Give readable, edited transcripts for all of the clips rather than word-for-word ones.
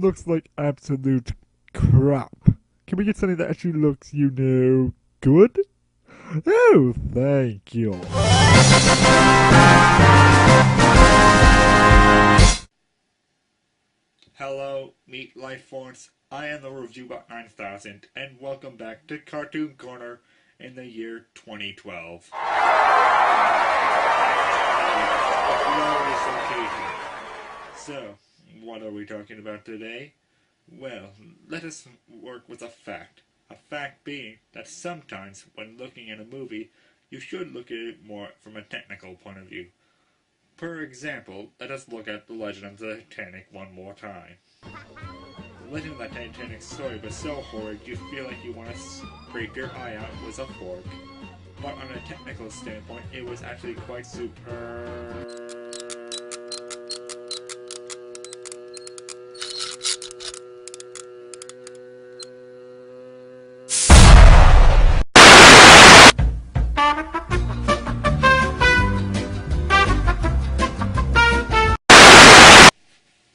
looks like absolute crap. Can we get something that actually looks, good? Oh, thank you. Hello, meet life forms. I am the ReviewBot 9000, and welcome back to Cartoon Corner in the year 2012. So, what are we talking about today? Well, let us work with a fact. A fact being that sometimes, when looking at a movie, you should look at it more from a technical point of view. For example, let us look at The Legend of the Titanic one more time. The Legend of the Titanic story was so horrid you feel like you want to scrape your eye out with a fork. But on a technical standpoint, it was actually quite superb.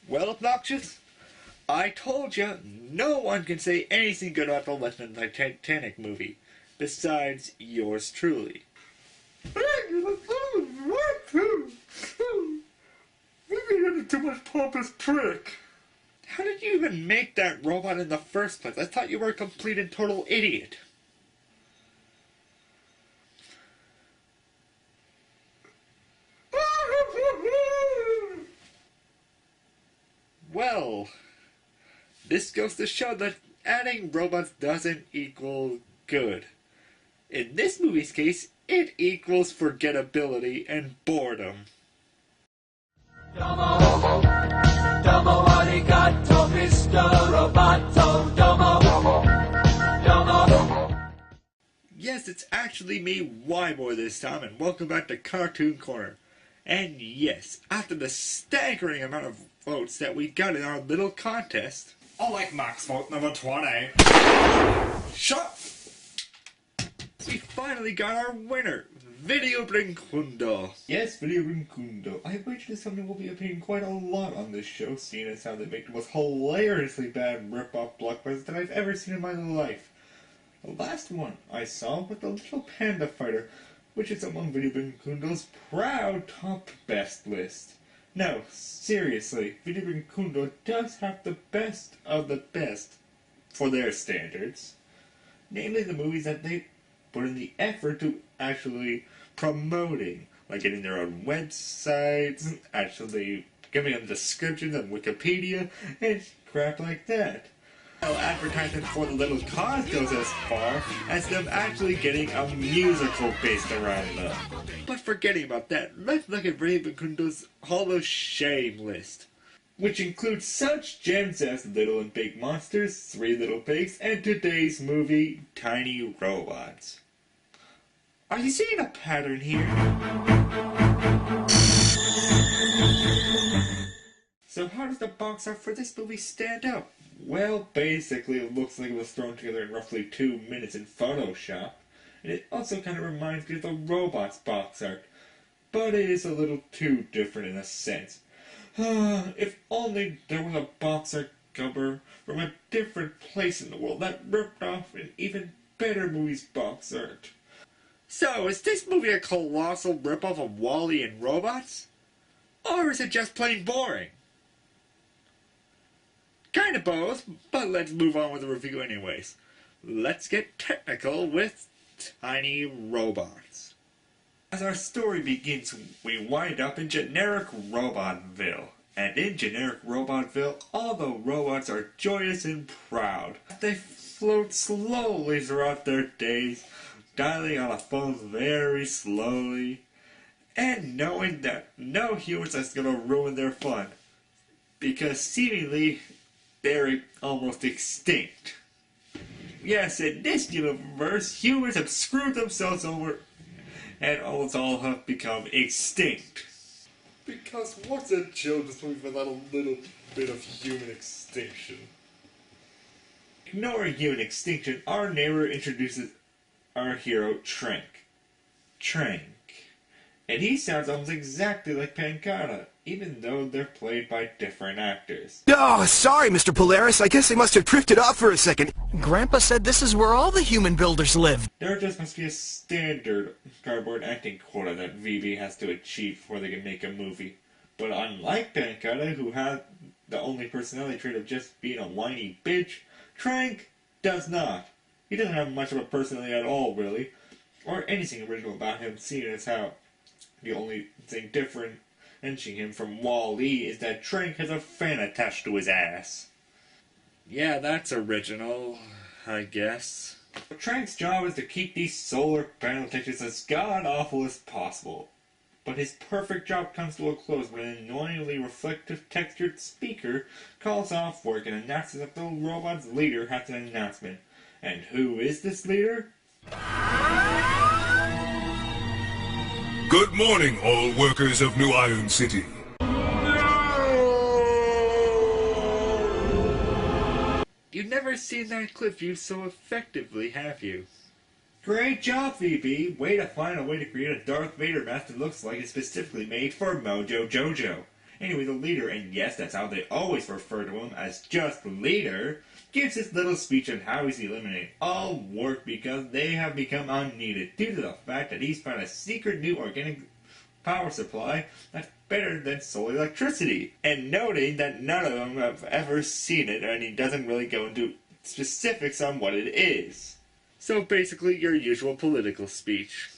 Well, obnoxious? I told you, no one can say anything good about the Legend of the Titanic movie, besides yours truly. You're too much pompous prick. How did you even make that robot in the first place? I thought you were a complete and total idiot. Well, this goes to show that adding robots doesn't equal good. In this movie's case, it equals forgettability and boredom. Domo, domo arigato, Mr. Roboto, domo, domo. Yes, it's actually me, WHYBOY this time, and welcome back to Cartoon Corner. And yes, after the staggering amount of votes that we got in our little contest, I like Max vote number 20. shut! We finally got our winner, Video Brinquedo. Yes, Video Brinquedo. I wager this something will be appearing quite a lot on this show, seeing as how they make the most hilariously bad rip-off blockbusters that I've ever seen in my life. The last one I saw was the Little Panda Fighter, which is among Video Brinquedo's proud top best list. No, seriously, Video Brinquedo does have the best of the best for their standards. Namely the movies that they put in the effort to actually promoting, like getting their own websites, actually giving them descriptions on Wikipedia, and crap like that. Well, advertising for the little cause goes as far as them actually getting a musical based around them. But forgetting about that, let's look at Video Brinquedo's Hall of Shame list, which includes such gems as Little and Big Monsters, Three Little Pigs, and today's movie, Tiny Robots. Are you seeing a pattern here? So how does the box art for this movie stand out? Well, basically it looks like it was thrown together in roughly 2 minutes in Photoshop, and it also kind of reminds me of the Robots box art, but it is a little too different in a sense. If only there was a box art cover from a different place in the world that ripped off an even better movie's box art. So, is this movie a colossal ripoff of WALL-E and Robots? Or is it just plain boring? Kinda both, but let's move on with the review anyways. Let's get technical with Tiny Robots. As our story begins, we wind up in generic Robotville. And in generic Robotville, all the robots are joyous and proud. They float slowly throughout their days, dialing on a phone very slowly, and knowing that no humans is going to ruin their fun, because seemingly they're almost extinct. Yes, in this universe, humans have screwed themselves over and almost all have become extinct. Because what's a children's movie without a little bit of human extinction? Ignoring human extinction, our NERO introduces our hero, Trank. And he sounds almost exactly like Pancata, even though they're played by different actors. Oh, sorry, Mr. Polaris. I guess I must have drifted off for a second. Grandpa said this is where all the human builders live. There just must be a standard cardboard acting quota that VB has to achieve before they can make a movie. But unlike Pancata, who had the only personality trait of just being a whiny bitch, Trank does not. He doesn't have much of a personality at all, really, or anything original about him, seeing as how the only thing differentiating him from Wall-E is that Trank has a fan attached to his ass. Yeah, that's original, I guess. Trank's job is to keep these solar panel textures as god-awful as possible. But his perfect job comes to a close when an annoyingly reflective textured speaker calls off work and announces that the robot's leader has an announcement. And who is this leader? Good morning, all workers of New Iron City. You've never seen that clip used so effectively, have you? Great job, VB! Way to find a way to create a Darth Vader mask that looks like it's specifically made for Mojo Jojo. Anyway, the leader, and yes, that's how they always refer to him, as just leader, gives his little speech on how he's eliminating all work because they have become unneeded due to the fact that he's found a secret new organic power supply that's better than solar electricity, and noting that none of them have ever seen it, and he doesn't really go into specifics on what it is. So basically your usual political speech.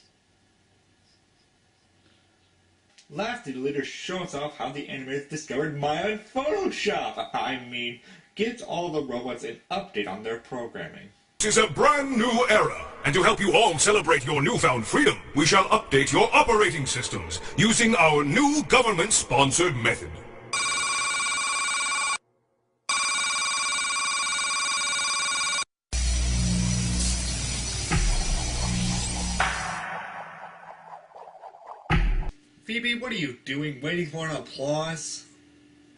Lastly, the leader shows off how the animators discovered Maya in Photoshop. I mean, gives all the robots an update on their programming. This is a brand new era, and to help you all celebrate your newfound freedom, we shall update your operating systems using our new government-sponsored method. Phoebe, what are you doing, waiting for an applause?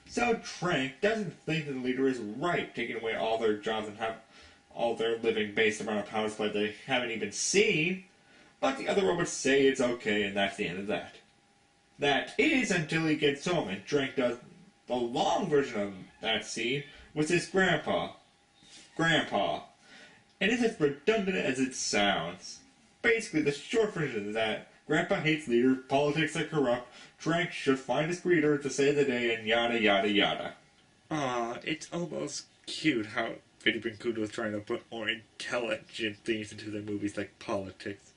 So Trank doesn't think that the leader is right, taking away all their jobs and have all their living based around a power supply they haven't even seen. But the other robots say it's okay, and that's the end of that. That is until he gets home, and Trank does the long version of that scene with his grandpa. And it's as redundant as it sounds. Basically, the short version is that Grandpa hates leader, politics are corrupt, Trank should find his greeter to save the day, and yada yada yada. It's almost cute how Vinny Brinquedo was trying to put more intelligent things into their movies like politics.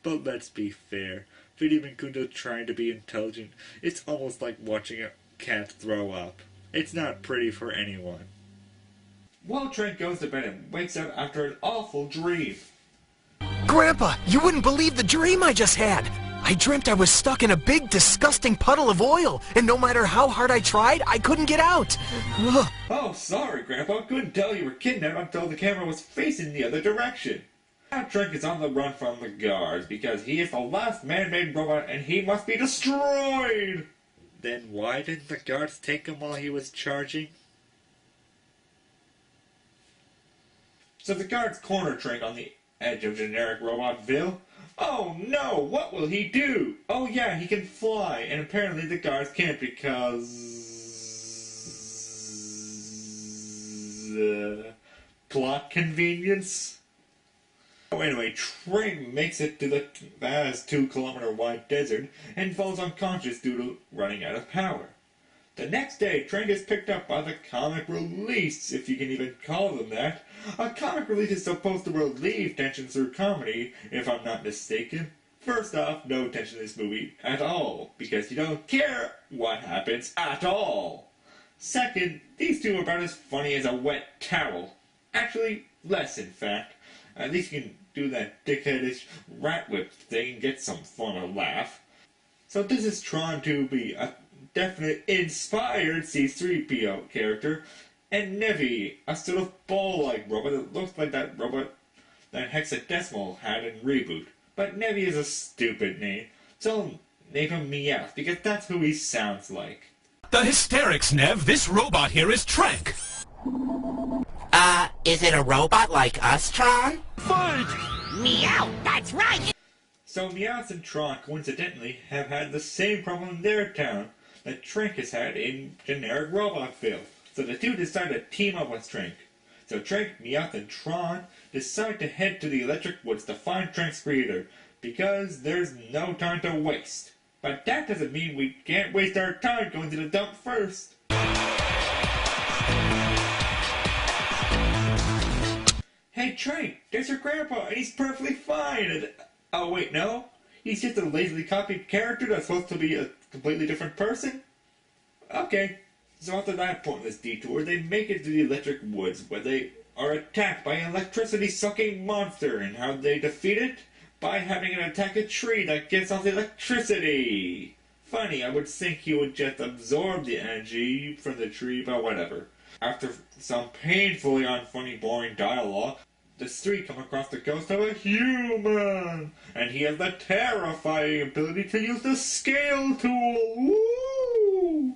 But let's be fair, Vinny Brinquedo trying to be intelligent, it's almost like watching a cat throw up. It's not pretty for anyone. Well, Trank goes to bed and wakes up after an awful dream. Grandpa, you wouldn't believe the dream I just had. I dreamt I was stuck in a big, disgusting puddle of oil, and no matter how hard I tried, I couldn't get out. Ugh. Oh, sorry, Grandpa. Couldn't tell you were kidnapped until the camera was facing the other direction. Now Trank is on the run from the guards because he is the last man-made robot and he must be destroyed. Then why didn't the guards take him while he was charging? So the guards corner Trank on the edge of generic Robotville. Oh no, what will he do? Oh yeah, he can fly, and apparently the guards can't because... plot convenience? Oh, anyway, Trank makes it to the vast 2-kilometer wide desert and falls unconscious due to running out of power. The next day, Trank is picked up by the comic release, if you can even call them that. A comic release is supposed to relieve tension through comedy, if I'm not mistaken. First off, no tension in this movie at all, because you don't care what happens at all. Second, these two are about as funny as a wet towel. Actually, less in fact. At least you can do that dickheadish rat whip thing and get some form of laugh. So this is trying to be a definite inspired C-3PO character, and Nevi, a sort of ball-like robot that looks like that robot that Hexadecimal had in Reboot. But Nevi is a stupid name, so name him Meowth, because that's who he sounds like. The hysterics, Nev. This robot here is Trank. Is it a robot like us, Tron? Fight! Meow, that's right! So Meowth and Tron coincidentally have had the same problem in their town that Trank has had in generic Robotville. So the two decide to team up with Trank. So Trank, Meowth, and Tron decide to head to the Electric Woods to find Trank's creator, because there's no time to waste. But that doesn't mean we can't waste our time going to the dump first. Hey Trank, there's your grandpa, and he's perfectly fine. And, oh wait, no? He's just a lazily copied character that's supposed to be a completely different person? Okay. So after that pointless detour, they make it to the Electric Woods, where they are attacked by an electricity-sucking monster, and how they defeat it? By having it attack a tree that gives off the electricity! Funny, I would think he would just absorb the energy from the tree, but whatever. After some painfully unfunny, boring dialogue, the three come across the ghost of a human, and he has the terrifying ability to use the scale tool! Woo!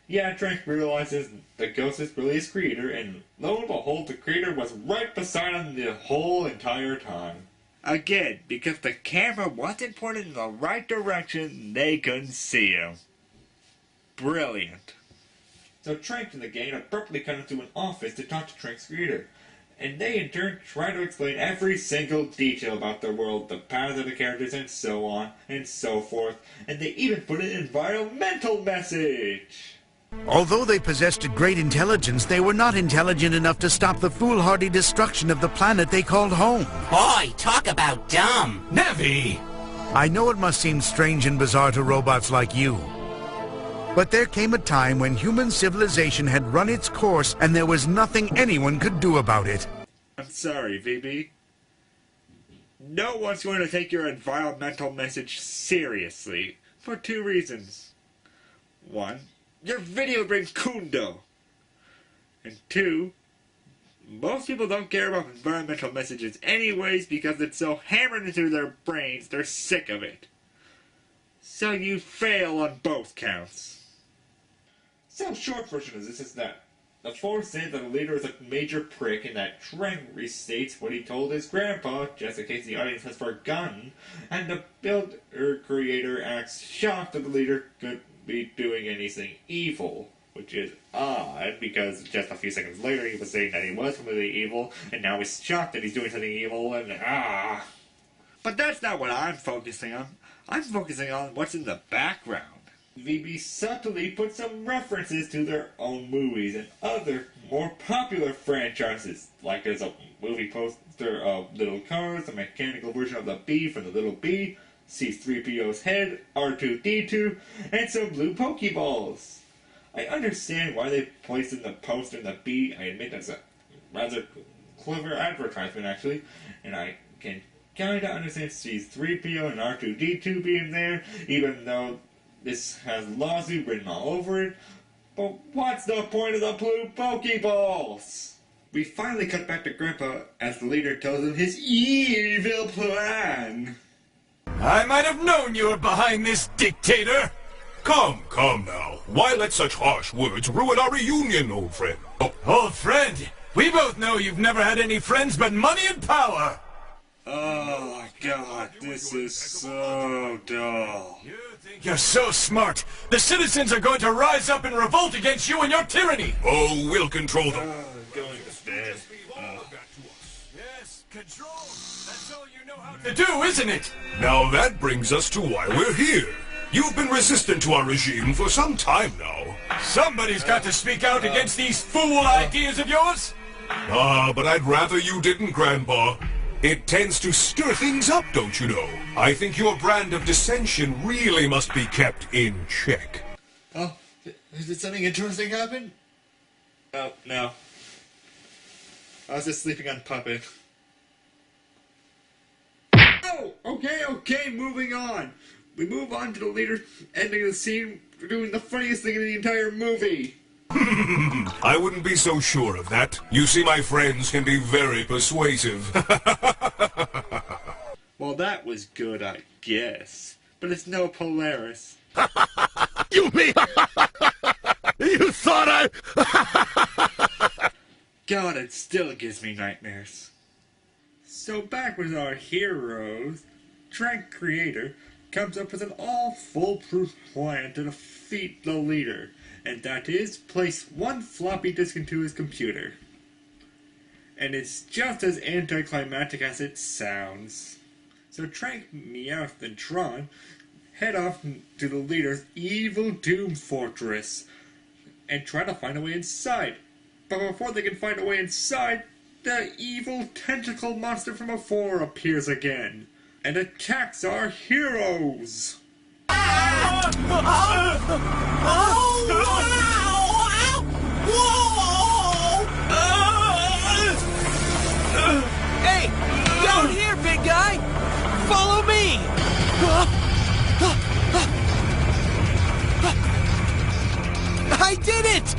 Yeah, Trank realizes the ghost is really his creator, and lo and behold, the creator was right beside him the whole entire time. Again, because the camera wasn't pointed in the right direction, they couldn't see him. Brilliant. So Trank and the gang abruptly come into an office to talk to Trank's creator, and they in turn try to explain every single detail about their world, the paths of the characters, and so on, and so forth, and they even put an environmental message! Although they possessed great intelligence, they were not intelligent enough to stop the foolhardy destruction of the planet they called home. Boy, talk about dumb. Nevi! I know it must seem strange and bizarre to robots like you. But there came a time when human civilization had run its course and there was nothing anyone could do about it. I'm sorry, VB. No one's going to take your environmental message seriously, for two reasons. One, your video brinquedo. And two, most people don't care about environmental messages anyways because it's so hammered into their brains they're sick of it. So you fail on both counts. So short version of this is that the Force says that the leader is a major prick and that Trank restates what he told his grandpa, just in case the audience has forgotten, and the builder creator acts shocked that the leader could be doing anything evil, which is odd because just a few seconds later he was saying that he was completely evil, and now he's shocked that he's doing something evil, and But that's not what I'm focusing on. I'm focusing on what's in the background. VB subtly put some references to their own movies and other more popular franchises, like there's a movie poster of Little Cars, a mechanical version of the Bee from the Little Bee, C-3PO's head, R2-D2, and some blue Pokeballs. I understand why they placed in the poster in the Bee. I admit that's a rather clever advertisement, actually, and I can kinda understand C-3PO and R2-D2 being there, even though this has lawsuit written all over it. But what's the point of the blue Pokeballs? We finally cut back to Grandpa as the leader tells him his evil plan. I might have known you were behind this, dictator! Come now. Why let such harsh words ruin our reunion, old friend? Oh, Old friend, we both know you've never had any friends but money and power! Oh my god, this is so dull. You think you're so smart. The citizens are going to rise up in revolt against you and your tyranny! oh, we'll control them. Going to bed. Yes, control. That's all you know how to do, isn't it? Now that brings us to why we're here. You've been resistant to our regime for some time now. Somebody's got to speak out against these fool ideas of yours! But I'd rather you didn't, Grandpa. It tends to stir things up, don't you know? I think your brand of dissension really must be kept in check. Oh, did something interesting happen? Oh, no. I was just sleeping on Puppet. Oh, okay, moving on. We move on to the leader ending the scene for doing the funniest thing in the entire movie. I wouldn't be so sure of that. You see, my friends can be very persuasive. Well, that was good, I guess. But it's no Polaris. You mean? You thought God, it still gives me nightmares. So back with our heroes, Trank creator comes up with an all-foolproof plan to defeat the leader, and that is place one floppy disk into his computer. And it's just as anticlimactic as it sounds. So Trank, Meowth, and Tron head off to the leader's evil Doom Fortress and try to find a way inside. But before they can find a way inside, the evil tentacle monster from before appears again and attacks our heroes. Hey, down here, big guy! Follow me! I did it!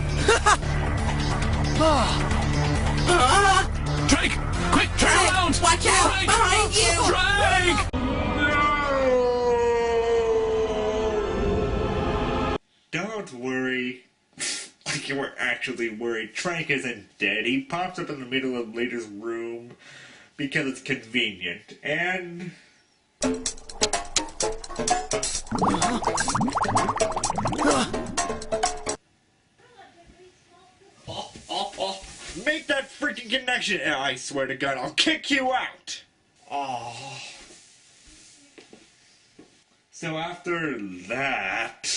Drake! Quick, turn around! Watch out! Drake! Behind you! Drake! Don't worry. Like you were actually worried. Trank isn't dead. He pops up in the middle of the leader's room because it's convenient. And... Make that freaking connection! I swear to God, I'll kick you out! Oh. So after that,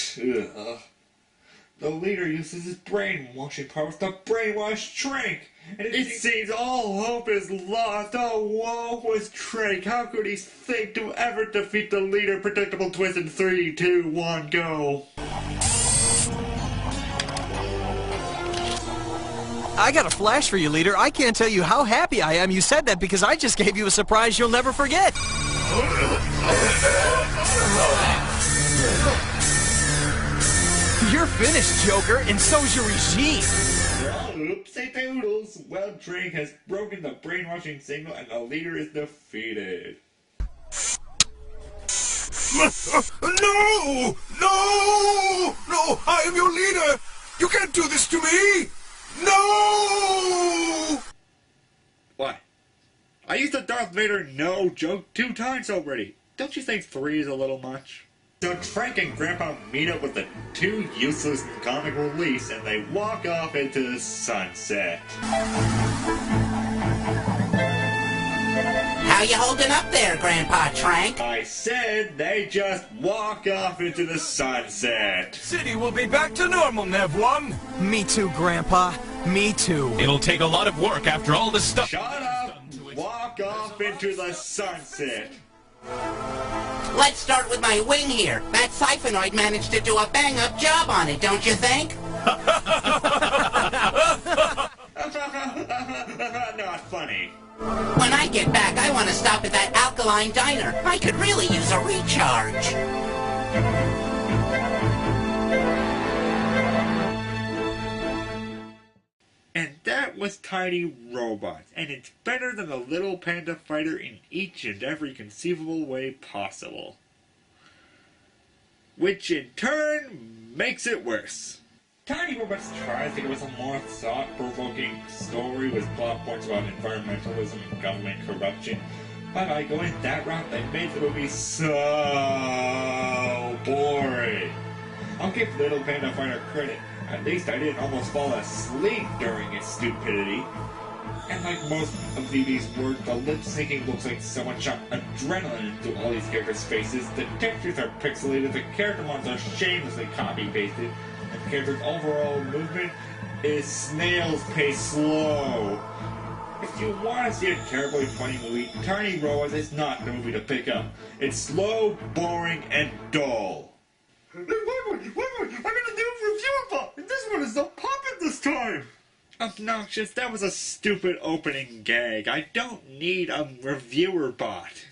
the leader uses his brainwashing powers to brainwash Trank, and it seems all hope is lost. Oh, woe was Trank. How could he think to ever defeat the leader? Predictable twist in 3, 2, 1, go. I got a flash for you, leader. I can't tell you how happy I am you said that because I just gave you a surprise you'll never forget. You're finished, Joker, and so's your regime. Oopsie doodles. Well, Trank has broken the brainwashing signal and the leader is defeated. No! No! No! I am your leader! You can't do this to me! No! What? I used the Darth Vader no joke 2 times already. Don't you think 3 is a little much? So Trank and Grandpa meet up with the 2 useless comic reliefs and they walk off into the sunset. How you holding up there, Grandpa Trank? I said they just walk off into the sunset. City will be back to normal, Nev1. Me too, Grandpa. Me too. It'll take a lot of work after all this stuff. Shut up! Walk off into the sunset. Let's start with my wing here. That siphonoid managed to do a bang-up job on it, don't you think? Not funny. When I get back, I want to stop at that alkaline diner. I could really use a recharge. And that was Tiny Robots, and it's better than the little panda fighter in each and every conceivable way possible. Which in turn makes it worse. Tiny Robots tries to give us a more thought-provoking story with plot points about environmentalism and government corruption, but by going that route, they made the movie so boring. I'll give Little Panda Fighter credit. At least I didn't almost fall asleep during its stupidity. And like most of VB's work, the lip-syncing looks like someone shot adrenaline into all these characters' faces, the textures are pixelated, the character models are shamelessly copy-pasted, and the character's overall movement is snail's pace slow. If you want to see a terribly funny movie, Tiny Robots is not the movie to pick up. It's slow, boring, and dull. Wait, I'm gonna do a review bot, and this one is not popping this time! Obnoxious, that was a stupid opening gag. I don't need a reviewer bot.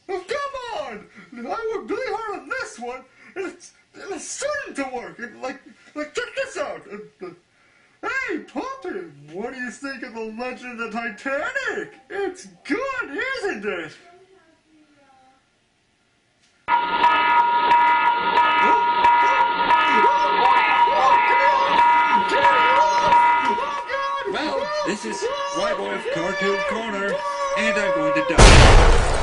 Oh, come on! I worked really hard on this one, and it's starting to work. And like check this out. Hey, Poppy, what do you think of the Legend of the Titanic? It's good, isn't it? Well, this is WHYBOY of Cartoon Corner, and I'm going to die.